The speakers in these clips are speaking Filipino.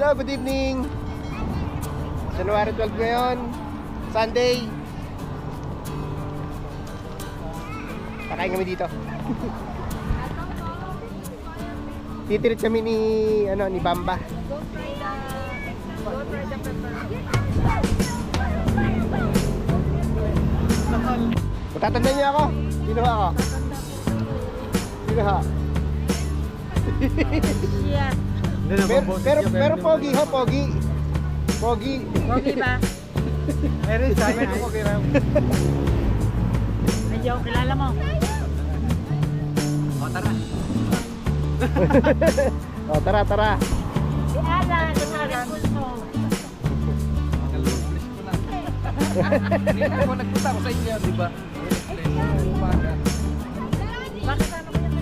Hello, good evening. January 12 ngayon, Sunday. Kakain kami dito. Titirit kami ni Bamba. Matatandaan niyo ako? Sino ako? Sino ha? Yeah. Pero pogi ho, pogi. Pogi. Pogi ba? Meron sa akin pogi raw. Medyo kilala mo. O, tara. O, tara, tara. Si Alan, Alan Pulso. Hindi na ako nagpunta ako sa inyo, di ba? Bakit ano ba yung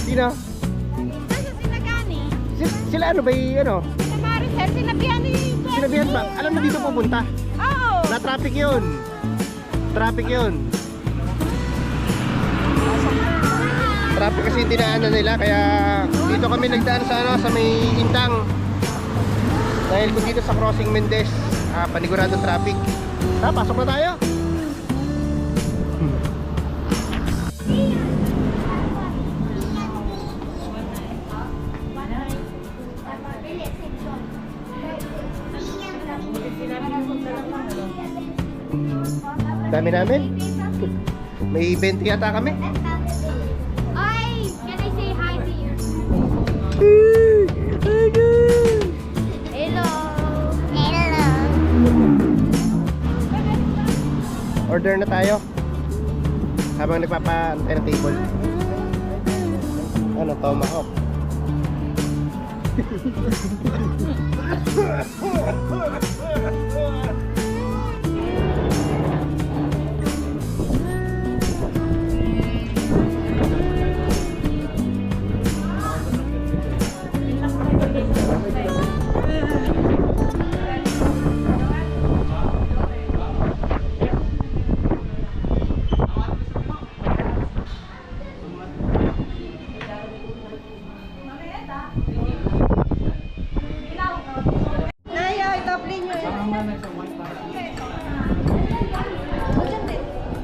Sino? Nasa sinagani? Sila ano ba ano? Sina Maricel, sinabihan ni Kuya. Sinabihan ba? Alam mo dito pupunta? Oo. Na traffic yun. Traffic yun. Traffic kasi yung dinaanan nila. Kaya dito kami nagdaan sa may Intang. Dahil kung dito sa Crossing Mendez, panigurado traffic. Pasok na tayo. Dami namin. May 20 yata kami. Ay, can I say hi to you? Hello. Hello. Order na tayo. Habang nagpapaantay ng table. Ano, tomahawk.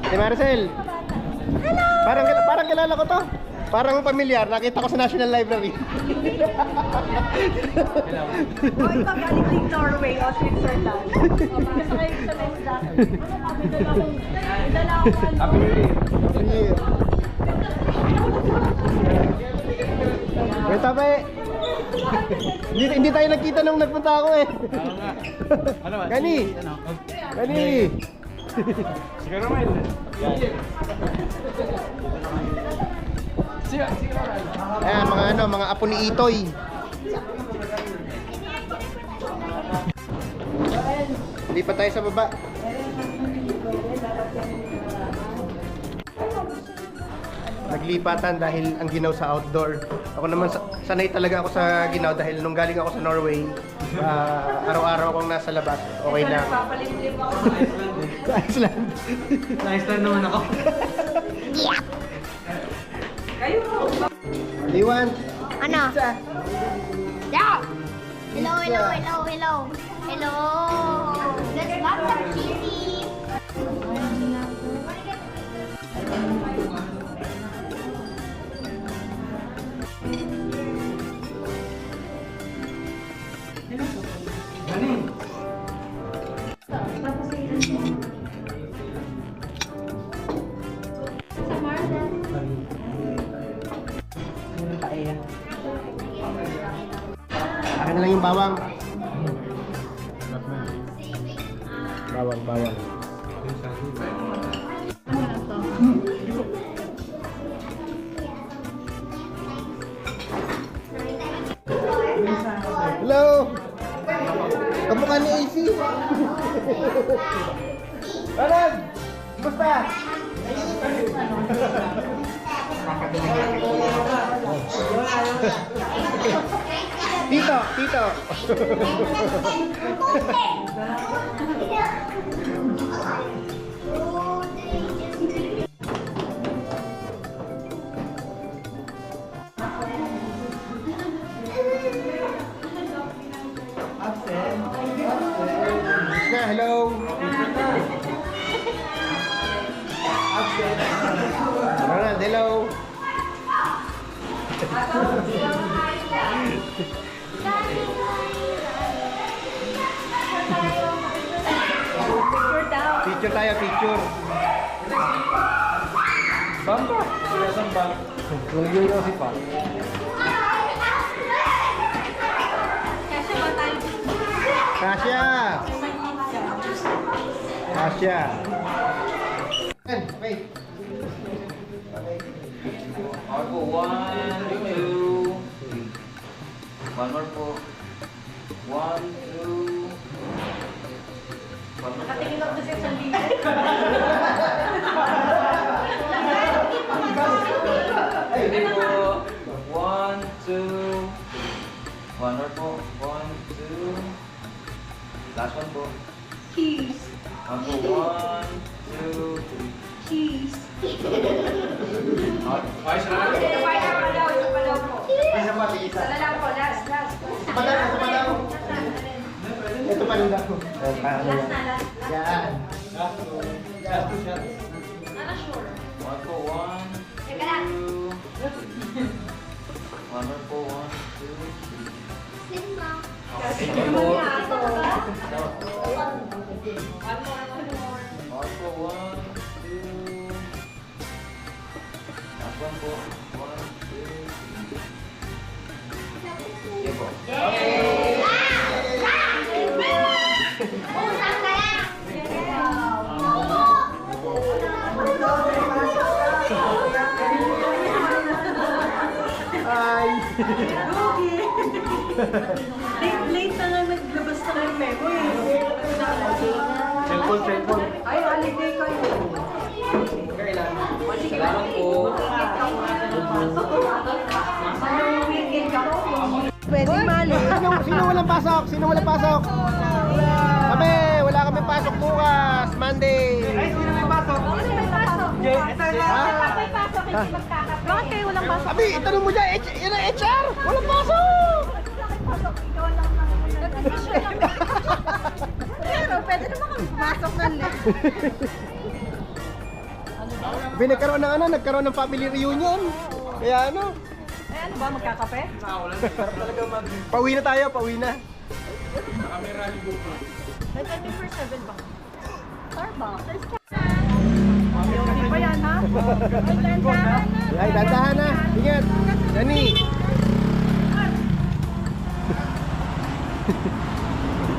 Si Maricel. Hello. Parang kilala ko to. Parang pamilyar, nakita ko sa National Library. Oh, ito galing din Norway o Switzerland. O, pakita kayo sa next jacket. May dala akong Happy New Year. Wait, tabi. Hindi tayo nagkita nung nagpunta ako eh. Oo nga. Ano ba? Gani. Ano? Gani. Si Caramel. Ayan, mga apo ni Itoy. Hindi pa tayo sa baba. Naglipatan dahil ang ginaw sa outdoor. Ako naman sanay talaga ako sa ginaw dahil nung galing ako sa Norway, araw-araw akong nasa labas. Okay na. papalimlim ako Sa Iceland. Sa Iceland naman ako. Kayo mo. Liwan. Ano? Yeah. Hello, hello, hello, hello. Hello. There's lots of cheesy. Akin na lang yung bawang. Bawang. Hello! Kamukha ni AC. Alan! Basta! Tito! Picture daw. Picture tayo, picture. Bamba. Saan ba? Nag-yoyosi pa. Kasi ba tayo? Kasya! Kasya! Okay. Okay po. 1, 2. One more po. 1, 2. One more. Nakatingin ako kasi sa libre. Ready po. 1, 2. One more po. 1, 2. Last one po. Cheese. One po. 1, 2, 3. Cheese. Ayos na lang. Isa pa daw po. Isa pa, isa. Isa lang po, last. Ito pa daw. Ito pa rin daw. Last na, last. Yan. One po. 1, 2. One more po. 1, 2. Simba. One po. One po. 1, 2. Last one po. 1, 2. Okay po. Usang ka lang. Ay! Late na lang naglabas na ng memo eh. Cellphone. Ay, holiday kayo. Salamat po. Ano weekend ka po? Pwede mali. Sino walang pasok? Sino walang pasok? Kami, wala kami pasok bukas, Monday. Bakit kayo walang pasok? Abi, itanong mo dyan, yan ang HR! Walang pasok! Pero pwede naman kami pasok ng late. Abi, nagkaroon ng family reunion. Kaya ano, Eh ano ba, magkakape? pauwi na tayo, pauwi na. May 24/7 ba? Starbucks. Hindi pa yan ha? Ay, dandahan na. Ingat. Dani.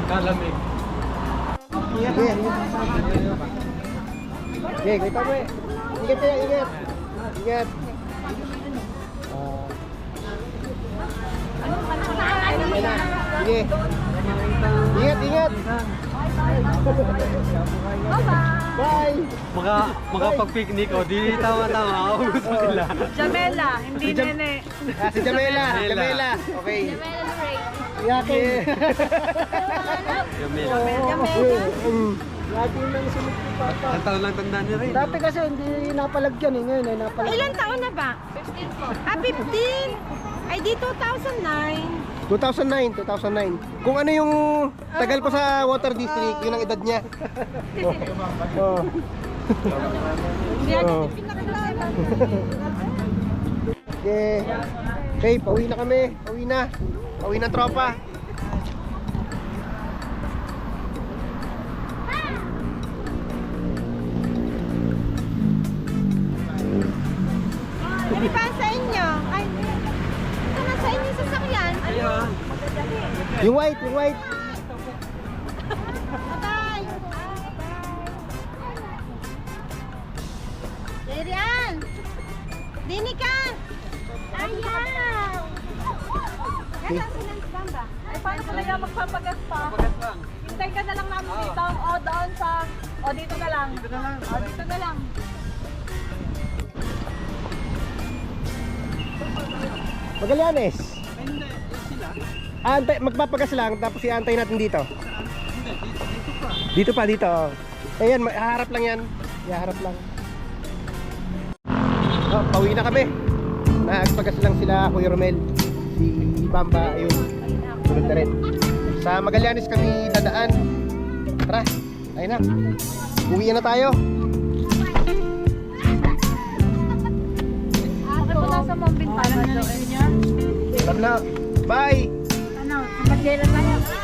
Kalamig. Sige. Sige, kita mo eh. Ingat kayo, ingat. Ingat. Okay na. Sige. Ingat, ingat. Bye. Makapag-picnic o, di tama-tama ako gusto nila. Jamela, hindi Si Jam- nene. Si Jamela. Jamela. Okay. Yaki. Yamil. Lagi nang sunod ni Papa. Ang taon lang tanda niya rin. Dati kasi hindi napalagyan eh. Ngayon ay napalagyan. Ilan taon na ba? 15 po. Ah, 15? Ay, di 2009. 2009. Kung ano yung tagal pa sa Water District, yun ang edad niya. Oh. Hindi yan Oh. yung pinakilala. Okay. Okay, pauwi na kami. Pauwi na. Pauwi na tropa. Ano ba sa inyo? Ay, ito na sa inyo yung sasakyan. Ayun. Yung white, yung white. Bye. Derian. Dini ka. Ayaw. Nasaan sila si Bamba? Ay, paano ko na yan magpapagas pa? Pagas lang. Hintay ka na lang namin dito. O, doon sa... O, dito na lang. Dito na lang. O, dito na lang. Magallanes. Antay, magpapagas lang, tapos iantay natin dito. Dito pa, dito. Ayan, haharap lang yan. Haharap lang. Oh, pauwi na kami. Nagpagas lang sila, Kuya Romel. Si Bamba, ayun. Sunod na rin. Sa Magallanes kami dadaan. Tara, ayun na. Uwi na tayo. Bakit wala sa mo ang bintana daw. Alam na. Bye! Ano, sa Mandela tayo.